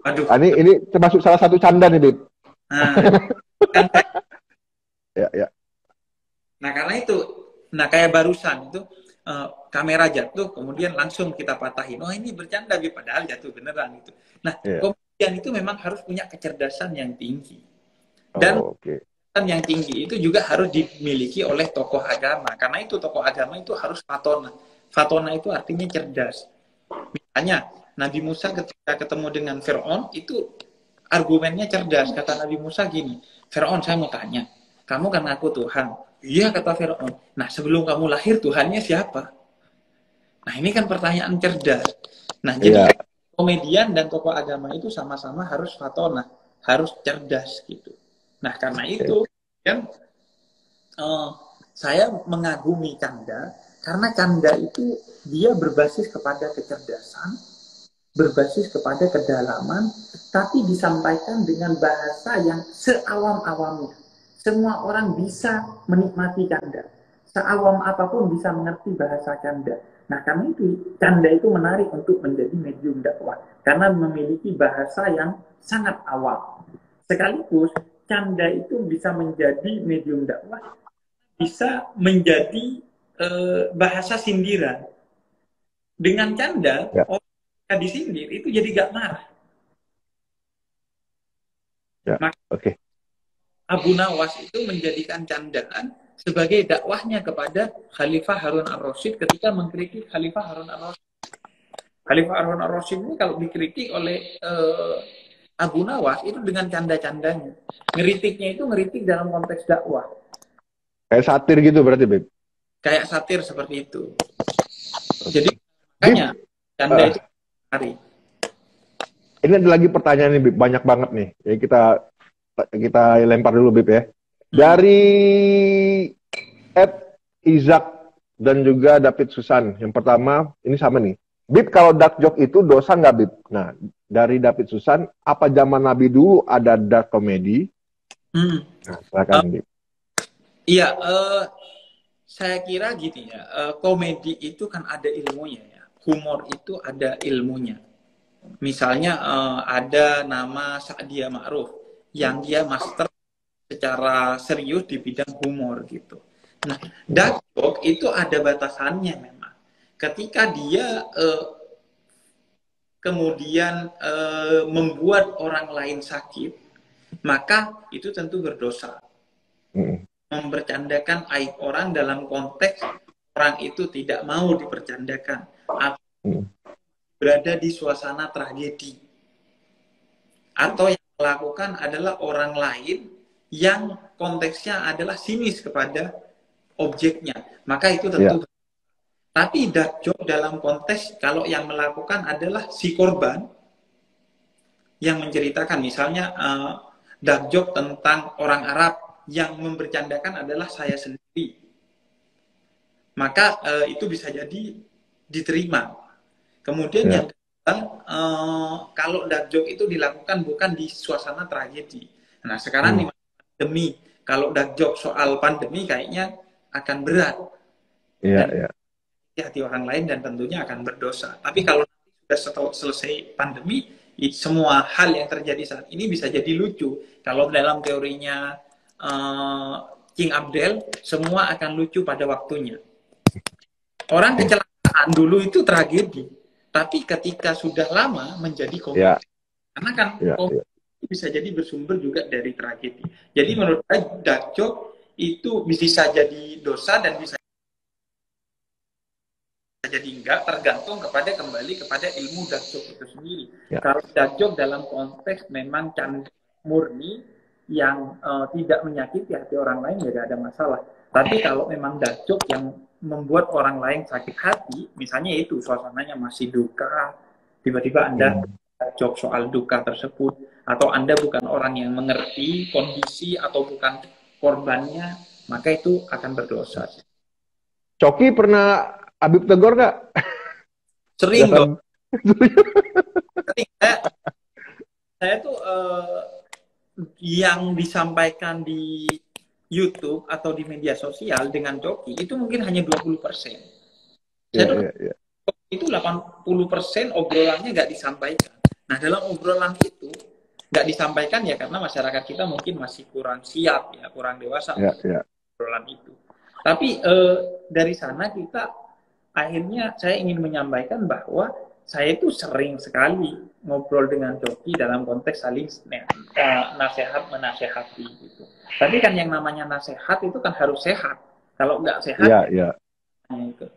Aduh, Ini termasuk salah satu canda nih, Bib. nah, kan Ya, ya. nah karena itu, nah kayak barusan itu kamera jatuh, kemudian langsung kita patahin. Oh ini bercanda, Bib, padahal jatuh beneran itu. Nah, Ya. komedian itu memang harus punya kecerdasan yang tinggi. Dan Oh, oke. yang tinggi itu juga harus dimiliki oleh tokoh agama. Karena itu tokoh agama itu harus fatona. Fatona itu artinya cerdas. Misalnya Nabi Musa ketika ketemu dengan Fir'aun itu argumennya cerdas. Kata Nabi Musa gini, Fir'aun, saya mau tanya, kamu kan ngaku Tuhan. Iya, kata Fir'aun. Nah, sebelum kamu lahir Tuhannya siapa? Nah, ini kan pertanyaan cerdas. Nah, jadi Iya. komedian dan tokoh agama itu sama-sama harus fatona, harus cerdas gitu. Nah, karena Oke. itu kan eh, saya mengagumi canda karena canda itu dia berbasis kepada kecerdasan, berbasis kepada kedalaman, tapi disampaikan dengan bahasa yang seawam-awamnya. Semua orang bisa menikmati canda. Seawam apapun bisa mengerti bahasa canda. Nah, karena itu canda itu menarik untuk menjadi medium dakwah karena memiliki bahasa yang sangat awam. Sekaligus canda itu bisa menjadi medium dakwah, bisa menjadi bahasa sindiran. Dengan canda, Ya, orang disindir itu jadi gak marah. ya. Maka Oke. Abu Nawas itu menjadikan candaan sebagai dakwahnya kepada Khalifah Harun ar-Rasyid ketika mengkritik Khalifah Harun ar-Rasyid. Khalifah Harun ar-Rasyid ini kalau dikritik oleh Abu Nawas itu dengan canda-candanya. Ngeritiknya itu ngeritik dalam konteks dakwah. Kayak satir gitu berarti, Bib. Kayak satir seperti itu. Jadi Oke. makanya Bib, canda eh, itu menarik. ini ada lagi pertanyaan nih, Bib. Banyak banget nih. Jadi kita lempar dulu, Bib ya. Hmm. Dari Ed Izak dan juga David Susan. Yang pertama, ini sama nih. Bib, kalau dark joke itu dosa nggak, Bib? Nah, dari David Susan, apa zaman Nabi dulu ada dark comedy? Hmm. Nah, silakan, Bib. Iya, saya kira gitu ya. Komedi itu kan ada ilmunya ya. Humor itu ada ilmunya. Misalnya ada nama Sa'dia Ma'ruf yang dia master secara serius di bidang humor gitu. Nah, dark joke itu ada batasannya memang. Ketika dia kemudian membuat orang lain sakit, maka itu tentu berdosa. Mm, Membercandakan aib orang dalam konteks orang itu tidak mau dipercandakan atau mm. berada di suasana tragedi atau yang melakukan adalah orang lain yang konteksnya adalah sinis kepada objeknya, maka itu Ya, tentu. Tapi dark joke dalam konteks kalau yang melakukan adalah si korban yang menceritakan, misalnya dark joke tentang orang Arab yang membercandakan adalah saya sendiri, maka itu bisa jadi diterima. Kemudian yang ya. kedua, kalau dark joke itu dilakukan bukan di suasana tragedi. Nah, sekarang di Mm, pandemi, kalau dark joke soal pandemi kayaknya akan berat iya, dan iya. hati orang lain dan tentunya akan berdosa. Tapi kalau sudah selesai pandemi, semua hal yang terjadi saat ini bisa jadi lucu. Kalau dalam teorinya King Abdel, semua akan lucu pada waktunya. Orang Oke. kecelakaan dulu itu tragedi, tapi ketika sudah lama menjadi Ya, komedi. Karena kan ya, ya. komedi bisa jadi bersumber juga dari tragedi. Jadi menurut saya dark joke itu bisa jadi dosa dan bisa jadi enggak, tergantung kepada kembali kepada ilmu dark joke itu sendiri. Ya. Kalau dark joke dalam konteks memang canda murni yang tidak menyakiti hati orang lain ya tidak ada masalah. Tapi kalau memang dark joke yang membuat orang lain sakit hati, misalnya itu suasananya masih duka, tiba-tiba Anda Mm. joke soal duka tersebut, atau Anda bukan orang yang mengerti kondisi atau bukan korbannya, maka itu akan berdosa. Coki pernah Habib tegur nggak? Sering dong. Dalam Tapi saya tuh yang disampaikan di YouTube atau di media sosial dengan Coki itu mungkin hanya 20%. Saya Ya, tuh ya, ya. itu 80% obrolannya nggak disampaikan. Nah, dalam obrolan itu nggak disampaikan ya karena masyarakat kita mungkin masih kurang siap ya, kurang dewasa Ya, untuk ya. obrolan itu. Tapi dari sana kita akhirnya saya ingin menyampaikan bahwa saya itu sering sekali ngobrol dengan Coki dalam konteks saling nasihat menasehati gitu. Tapi kan yang namanya nasihat itu kan harus sehat. Kalau nggak sehat Ya, ya ya. itu.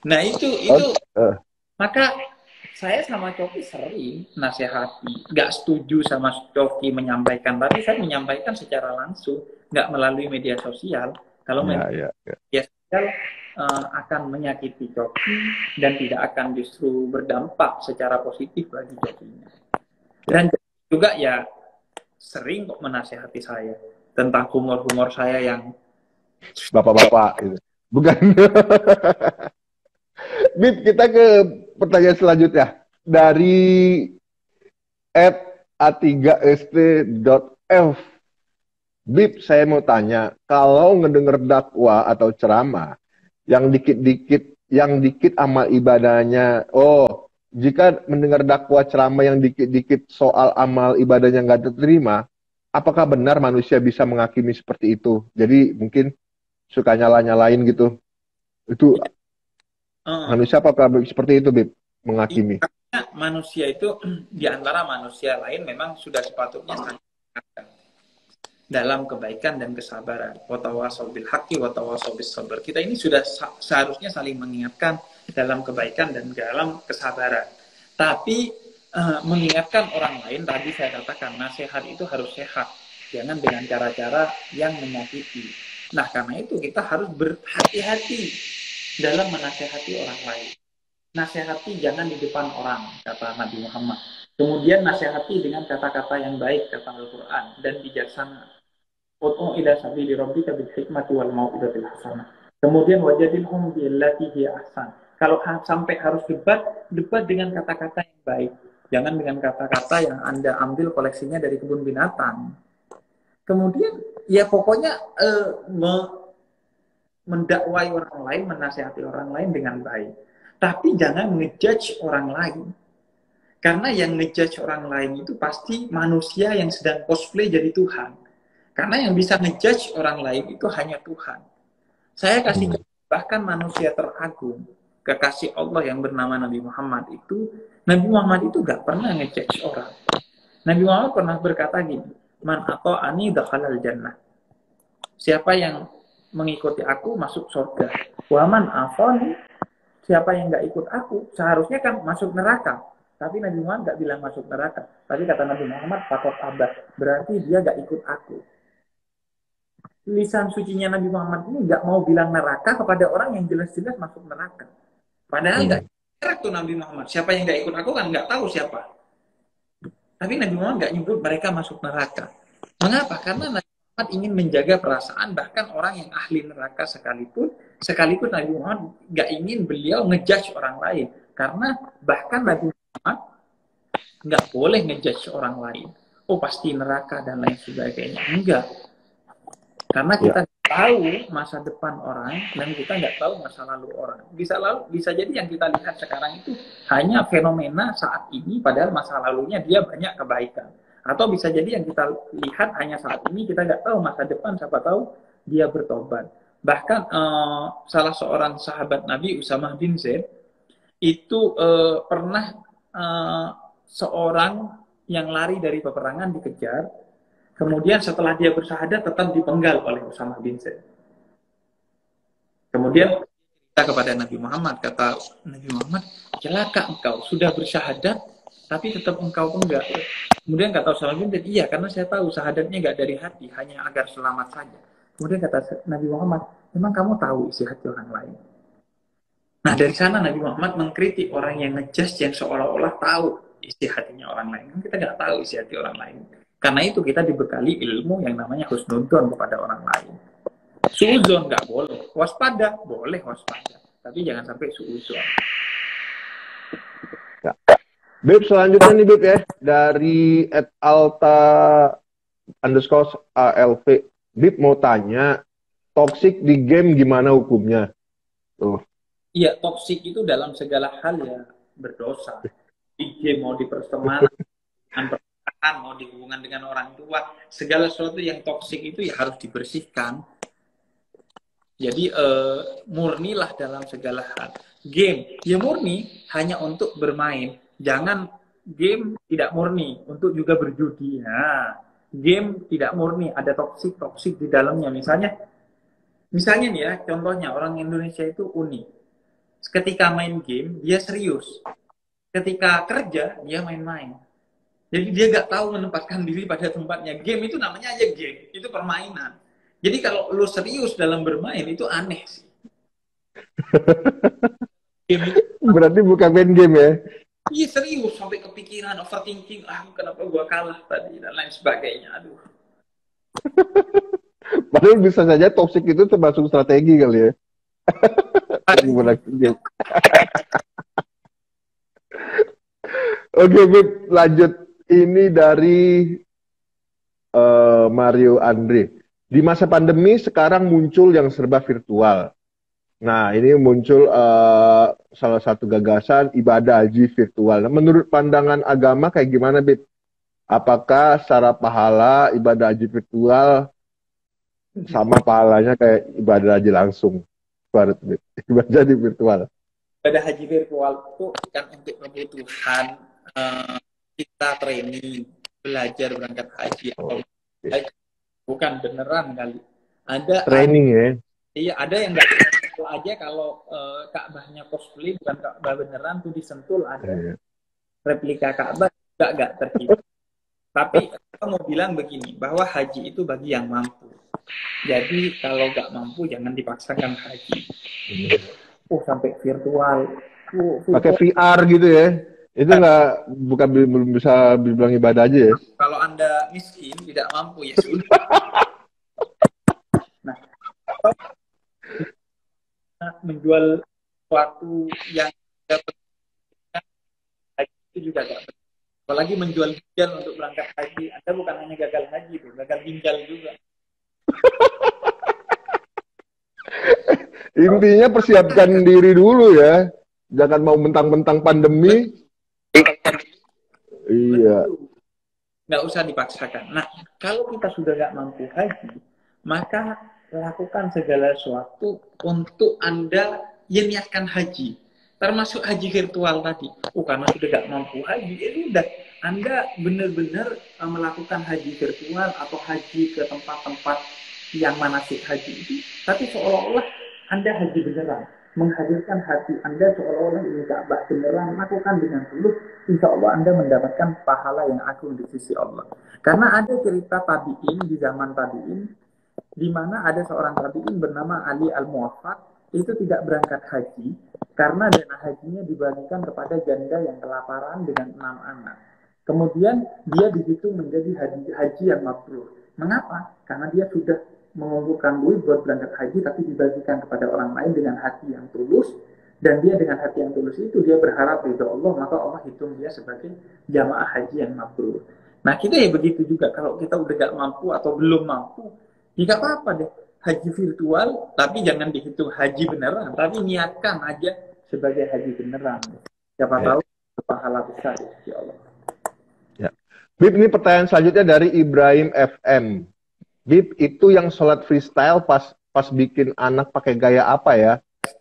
Nah itu Oh, eh, maka saya sama Coki sering nasihati, nggak setuju sama Coki menyampaikan, tapi saya menyampaikan secara langsung, nggak melalui media sosial. Kalau ya, ya, ya. media sosial akan menyakiti Coki dan tidak akan justru berdampak secara positif bagi Cokinya. Ya. Dan juga ya sering kok menasihati saya tentang humor-humor saya yang Bapak-bapak gitu. Bukan. Bib, kita ke pertanyaan selanjutnya. Dari @a3st.f. Bib, saya mau tanya, kalau ngedenger dakwah atau ceramah, yang dikit amal ibadahnya, oh, jika mendengar dakwah ceramah yang dikit-dikit soal amal ibadahnya nggak diterima, apakah benar manusia bisa menghakimi seperti itu? Jadi mungkin suka nyala-nyalain gitu. Itu uh, manusia apakah seperti itu, Bib? Menghakimi. karena manusia itu di antara manusia lain memang sudah sepatutnya saling mengingatkan dalam kebaikan dan kesabaran. Watawasau bil haqqi watawasau bis sabr. Kita ini sudah seharusnya saling mengingatkan dalam kebaikan dan dalam kesabaran. Tapi mengingatkan orang lain, tadi saya katakan nasihat itu harus sehat. Jangan dengan cara-cara yang menyakiti. Nah, karena itu kita harus berhati-hati dalam menasehati orang lain. Nasihati jangan di depan orang, kata Nabi Muhammad. Kemudian nasihati dengan kata-kata yang baik, kata Al-Quran, dan bijaksana. Ud'u ila sabili rabbika bil hikmati wal mau'izatil hasanah. Kemudian wajadilhum billati hiya ahsan. Kalau sampai harus debat dengan kata-kata yang baik. Jangan dengan kata-kata yang Anda ambil koleksinya dari kebun binatang. Kemudian ya pokoknya mendakwai orang lain, menasihati orang lain dengan baik. Tapi jangan ngejudge orang lain. Karena yang ngejudge orang lain itu pasti manusia yang sedang cosplay jadi Tuhan. Karena yang bisa ngejudge orang lain itu hanya Tuhan. Saya kasih bahkan manusia teragung, kekasih Allah yang bernama Nabi Muhammad itu gak pernah ngejudge orang. Nabi Muhammad pernah berkata gini, man ata'ani dakhalal jannah. Siapa yang mengikuti aku masuk surga. Waman afani, siapa yang gak ikut aku seharusnya kan masuk neraka. Tapi Nabi Muhammad gak bilang masuk neraka. Tapi kata Nabi Muhammad, fakot abad. Berarti dia gak ikut aku. Lisan sucinya Nabi Muhammad ini nggak mau bilang neraka kepada orang yang jelas-jelas masuk neraka. Padahal nggak tuh Nabi Muhammad. Siapa yang nggak ikut aku kan nggak tahu siapa. Tapi Nabi Muhammad nggak nyebut mereka masuk neraka. Mengapa? Karena Nabi Muhammad ingin menjaga perasaan bahkan orang yang ahli neraka sekalipun Nabi Muhammad nggak ingin beliau ngejudge orang lain. Karena bahkan Nabi Muhammad nggak boleh ngejudge orang lain. Oh pasti neraka dan lain sebagainya. Enggak. Karena kita tahu masa depan orang dan kita nggak tahu masa lalu orang. Bisa jadi yang kita lihat sekarang itu hanya fenomena saat ini, padahal masa lalunya dia banyak kebaikan. Atau bisa jadi yang kita lihat hanya saat ini, kita nggak tahu masa depan, siapa tahu dia bertobat. Bahkan salah seorang sahabat Nabi, Usamah bin Zaid, itu pernah seorang yang lari dari peperangan dikejar. Kemudian setelah dia bersyahadat tetap dipenggal oleh Usamah bin Zaid. Kemudian kita kepada Nabi Muhammad, kata Nabi Muhammad, celaka engkau, sudah bersyahadat tapi tetap engkau penggal. Kemudian kata Usamah bin Zaid, iya karena saya tahu syahadatnya nggak dari hati, hanya agar selamat saja. Kemudian kata Nabi Muhammad, memang kamu tahu isi hati orang lain. Nah dari sana Nabi Muhammad mengkritik orang yang ngejudge yang seolah-olah tahu isi hatinya orang lain. Kita nggak tahu isi hati orang lain. Karena itu kita dibekali ilmu yang namanya husnudzon kepada orang lain. Suudzon nggak boleh, waspada boleh waspada. tapi jangan sampai suudzon. Ya. Bib, selanjutnya nih Bib ya, dari @alta_ALV. Bib mau tanya, toxic di game gimana hukumnya? Tuh. Iya, toksik itu dalam segala hal ya berdosa. Di game mau di pertemanan, pernikahan, mau di hubungan dengan orang tua, segala sesuatu yang toksik itu ya harus dibersihkan. Jadi murnilah dalam segala hal. Game ya murni hanya untuk bermain. Jangan game tidak murni untuk juga berjudi. Nah, game tidak murni, ada toksik di dalamnya. Misalnya nih ya, contohnya orang Indonesia itu unik. Ketika main game dia serius. Ketika kerja dia main-main. Jadi dia nggak tahu menempatkan diri pada tempatnya. Game itu namanya aja game, itu permainan. Jadi kalau lu serius dalam bermain itu aneh sih. Game itu Berarti bukan main game ya? iya serius sampai kepikiran overthinking, kenapa gua kalah tadi dan lain sebagainya. Aduh. Padahal bisa saja toxic itu termasuk strategi kali ya. Oke, Bib, lanjut. Ini dari Mario Andre. Di masa pandemi sekarang muncul yang serba virtual. Nah, ini muncul salah satu gagasan ibadah haji virtual. Nah, menurut pandangan agama kayak gimana, Bib? Apakah secara pahala ibadah haji virtual sama pahalanya kayak ibadah haji langsung? Ibadah haji virtual. Ibadah haji virtual itu kan untuk kebutuhan kita training, belajar berangkat haji atau bukan beneran kali. Ada training ya. Iya, ada yang nggak sentuh aja kalau Ka'bahnya cosplay bukan Ka'bah beneran tuh disentul ada. Replika Ka'bah juga nggak tertipu. Tapi kita mau bilang begini, bahwa haji itu bagi yang mampu. Jadi kalau nggak mampu jangan dipaksakan haji. Sampai virtual. Pakai VR gitu ya. Itu bukan belum bisa dibilang ibadah aja ya. Kalau Anda miskin, tidak mampu ya sudah. Nah, menjual sesuatu yang haji itu juga gak benar. Apalagi menjual ginjal untuk berangkat haji. Anda bukan hanya gagal haji, gagal ginjal juga. Intinya persiapkan diri dulu ya. Jangan mau mentang-mentang pandemi. Iya. Nggak usah dipaksakan. Nah, kalau kita sudah nggak mampu haji, maka lakukan segala sesuatu untuk Anda yang niatkan haji. Termasuk haji virtual tadi. Karena sudah nggak mampu haji, itu udah Anda benar-benar melakukan haji virtual atau haji ke tempat-tempat yang manasik haji itu, tapi seolah-olah Anda haji beneran. Menghadirkan hati Anda seolah-olah ini Ka'bah beneran, lakukan dengan tulus, insya Allah Anda mendapatkan pahala yang agung di sisi Allah. Karena ada cerita tabi'in di zaman tabi'in, di mana ada seorang tabi'in bernama Ali Al-Muwaffaq, itu tidak berangkat haji, karena dana hajinya dibagikan kepada janda yang kelaparan dengan 6 anak. Kemudian dia dihitung menjadi haji yang mabrur. Mengapa? Karena dia sudah mengumpulkan duit buat berangkat haji tapi dibagikan kepada orang lain dengan hati yang tulus, dan dia dengan hati yang tulus itu dia berharap ridho Allah, maka Allah hitung dia sebagai jamaah haji yang mabrur. Nah kita ya begitu juga, kalau kita udah gak mampu atau belum mampu, ya gak apa-apa deh haji virtual, tapi jangan dihitung haji beneran, tapi niatkan aja sebagai haji beneran. Siapa tahu pahala besar di sisi Allah. Ya. Bib, ini pertanyaan selanjutnya dari Ibrahim FM. Bib, itu yang sholat freestyle pas bikin anak pakai gaya apa ya?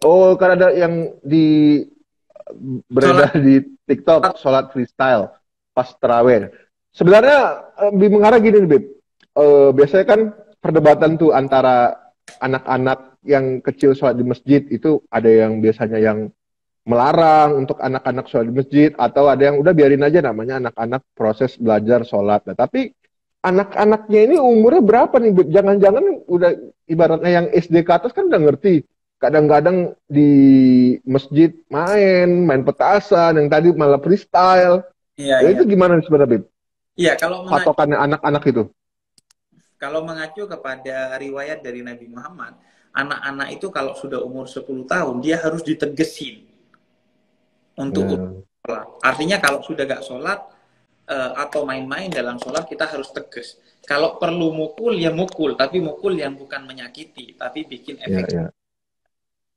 Oh, kan ada yang beredar di TikTok, sholat freestyle pas terawih. Sebenarnya Bib mengarah gini, Bib. Biasanya kan perdebatan tuh antara anak-anak yang kecil sholat di masjid, itu ada yang biasanya yang melarang untuk anak-anak sholat di masjid, atau ada yang udah biarin aja namanya anak-anak proses belajar sholat. Nah, tapi anak-anaknya ini umurnya berapa nih, Bib? Jangan-jangan udah ibaratnya yang SD ke atas kan udah ngerti. Kadang-kadang di masjid main petasan, yang tadi malah freestyle. Iya, Itu gimana sebenarnya, Bib? Iya, kalau patokannya anak-anak itu. Kalau mengacu kepada riwayat dari Nabi Muhammad, anak-anak itu kalau sudah umur 10 tahun, dia harus ditegesin untuk sholat. Artinya kalau sudah gak sholat, atau main-main dalam sholat, kita harus tegas. Kalau perlu mukul, ya mukul, tapi mukul yang bukan menyakiti, tapi bikin efek.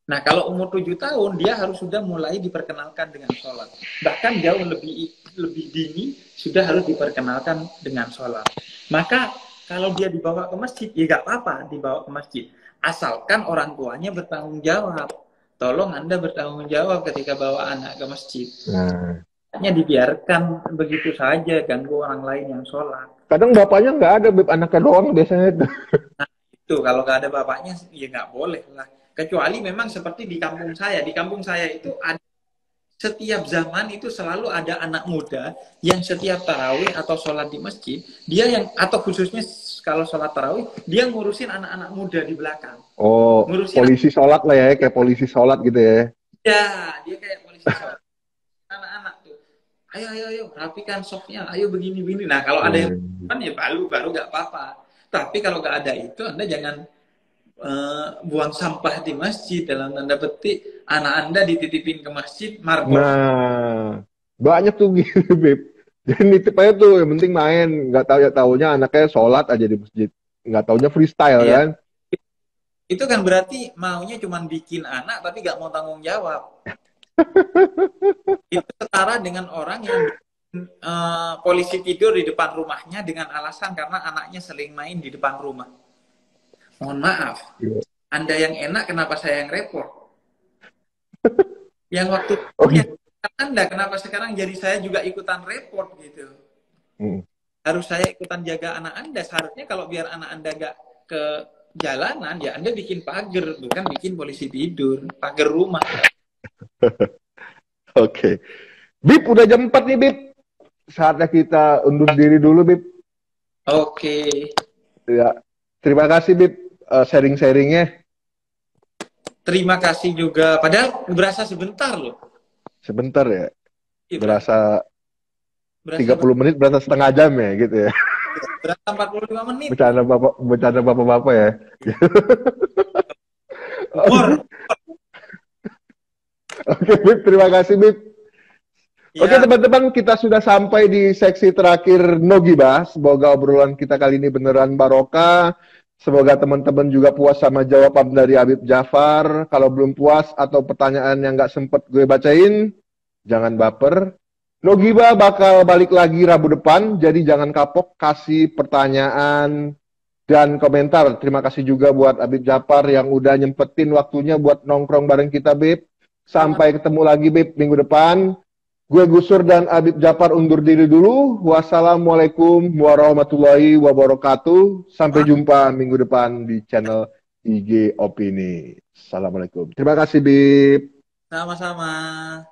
Nah, kalau umur 7 tahun, dia harus sudah mulai diperkenalkan dengan sholat. Bahkan jauh lebih dini, sudah harus diperkenalkan dengan sholat. Maka, kalau dia dibawa ke masjid, ya nggak apa-apa dibawa ke masjid. Asalkan orang tuanya bertanggung jawab. Tolong Anda bertanggung jawab ketika bawa anak ke masjid. Hanya dibiarkan begitu saja, ganggu orang lain yang sholat. Kadang bapaknya nggak ada, Beb, anaknya doang biasanya itu. Nah, itu kalau nggak ada bapaknya, ya nggak boleh lah. Kecuali memang seperti di kampung saya. Di kampung saya itu ada, setiap zaman itu selalu ada anak muda yang setiap tarawih atau sholat di masjid, dia yang, atau khususnya kalau sholat tarawih, dia ngurusin anak-anak muda di belakang. Oh, ngurusin polisi sholat lah ya, kayak polisi sholat gitu ya. Ya, dia kayak polisi sholat. Anak-anak tuh, ayo, rapikan softnya, ayo begini. Nah, kalau ada yang kan ya baru nggak apa-apa. Tapi kalau nggak ada itu, Anda jangan buang sampah di masjid, dalam tanda petik anak Anda dititipin ke masjid marbot. Nah, banyak tuh gitu, Beb. Jadi nitip aja tuh, yang penting main, nggak tahu ya, taunya anaknya sholat aja di masjid, nggak taunya freestyle kan. Itu kan berarti maunya cuma bikin anak tapi nggak mau tanggung jawab. Itu setara dengan orang yang polisi tidur di depan rumahnya dengan alasan karena anaknya sering main di depan rumah. Mohon maaf, Anda yang enak, kenapa saya yang repot? Yang waktu Anda, kenapa sekarang jadi saya juga ikutan repot gitu? Harus saya ikutan jaga anak Anda. Seharusnya kalau biar anak Anda nggak ke jalanan, ya Anda bikin pagar, bukan bikin polisi tidur, pagar rumah. Oke. Bib, udah jam 4 nih, Bib. Saatnya kita undur diri dulu, Bib. Oke. Ya. Terima kasih, Bib, sharing-sharingnya. Terima kasih juga. Padahal berasa sebentar loh. Sebentar ya? Berasa 30 menit, berasa setengah jam ya, gitu ya? Berasa 45 menit. Bercanda bapak-bapak ya? Oke, Bib, terima kasih, Bib. Oke, teman-teman, kita sudah sampai di seksi terakhir No Gibah. Semoga obrolan kita kali ini beneran barokah. Semoga teman-teman juga puas sama jawaban dari Habib Jafar. Kalau belum puas atau pertanyaan yang nggak sempet gue bacain, jangan baper. No Gibah bakal balik lagi Rabu depan, jadi jangan kapok, kasih pertanyaan dan komentar. Terima kasih juga buat Habib Jafar yang udah nyempetin waktunya buat nongkrong bareng kita, Bib. Sampai ketemu lagi, Bib, minggu depan. Gue Gusur dan Habib Jafar undur diri dulu. Wassalamualaikum warahmatullahi wabarakatuh. Sampai jumpa minggu depan di channel IG Opini. Assalamualaikum. Terima kasih, Bib. Sama-sama.